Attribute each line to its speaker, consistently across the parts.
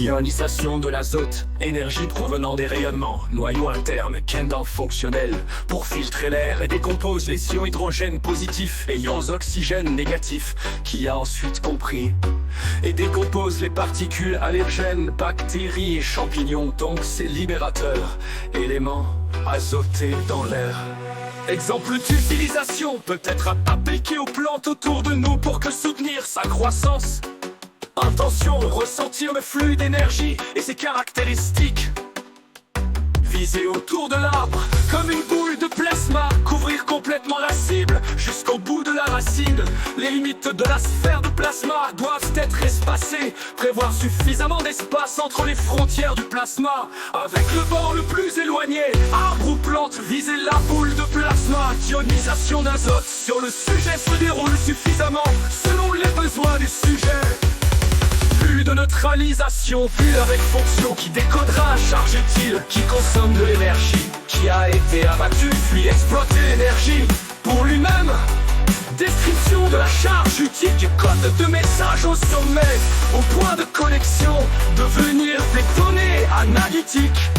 Speaker 1: Ionisation de l'azote, énergie provenant des rayonnements, noyau interne, Kendall fonctionnel, pour filtrer l'air et décompose les ions hydrogène positifs et ions oxygène négatifs, qui a ensuite compris, et décompose les particules allergènes, bactéries et champignons, donc ces libérateurs, éléments azotés dans l'air. Exemple d'utilisation peut être appliqué aux plantes autour de nous pour que soutenir sa croissance. Intention, ressentir le flux d'énergie et ses caractéristiques. Viser autour de l'arbre, comme une boule de plasma, couvrir complètement la cible, jusqu'au bout de la racine. Les limites de la sphère de plasma doivent être espacées, prévoir suffisamment d'espace entre les frontières du plasma. Avec le bord le plus éloigné, arbre ou plante, viser la boule de plasma. Ionisation d'azote sur le sujet se déroule suffisamment, selon les besoins du sujet. Flux de neutralisation, flux avec fonction qui décodera un charge utile, qui consomme de l'énergie, qui a été abattu, puis exploité l'énergie pour lui-même. Description de la charge utile du code de message au sommet, au point de connexion, devenir des données analytiques.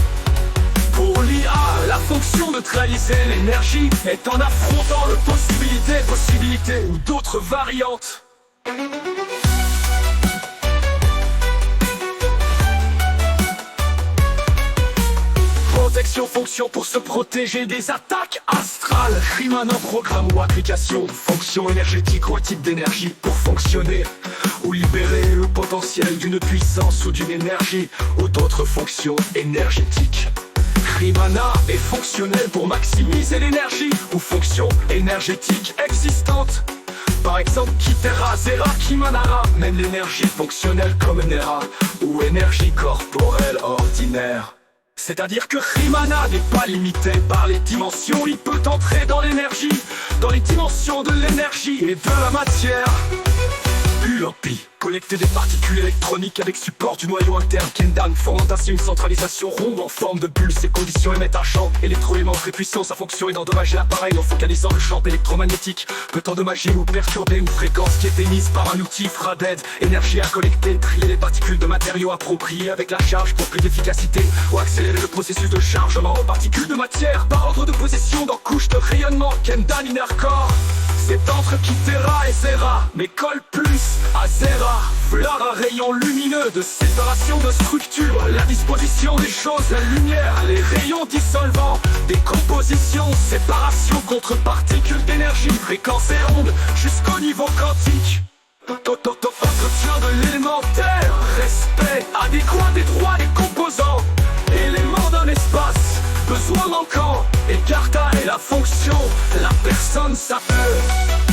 Speaker 1: Pour l'IA, la fonction neutraliser l'énergie est en affrontant le possibilité ou d'autres variantes. Protection fonction pour se protéger des attaques astrales. Riemann programme ou application. Fonction énergétique ou un type d'énergie pour fonctionner ou libérer le potentiel d'une puissance ou d'une énergie ou d'autres fonctions énergétiques. Riemann est fonctionnel pour maximiser l'énergie ou fonction énergétique existante. Par exemple, Kitera, Zera, Kimanara, même l'énergie fonctionnelle comme Nera ou énergie corporelle ordinaire. C'est-à-dire que Riemann n'est pas limité par les dimensions, il peut entrer dans l'énergie, dans les dimensions de l'énergie et de la matière. UOP, collecter des particules électroniques avec support du noyau interne. Kendall font ainsi une centralisation ronde en forme de bulle. Ces conditions émettent un champ électroaimant très puissant. Sa fonction est d'endommager l'appareil en focalisant le champ électromagnétique. Peut endommager ou perturber une fréquence qui est émise par un outil infrared. Énergie à collecter, trier les particules de matériaux appropriés avec la charge pour plus d'efficacité, ou accélérer le processus de chargement aux particules de matière par ordre de position dans couche de rayonnement. Kendall Inner Core, c'est entre Kitera et Zera, mais colle plus à Zera. Fleur à rayons lumineux de séparation de structure, la disposition des choses, la lumière, les rayons dissolvants, décomposition, séparation contre particules d'énergie, fréquences et ondes, jusqu'au niveau quantique. Entretien de l'élémentaire, respect adéquat des droits des composants, éléments d'un espace, besoin manquant, écarta et la fonction, la personne s'appelle.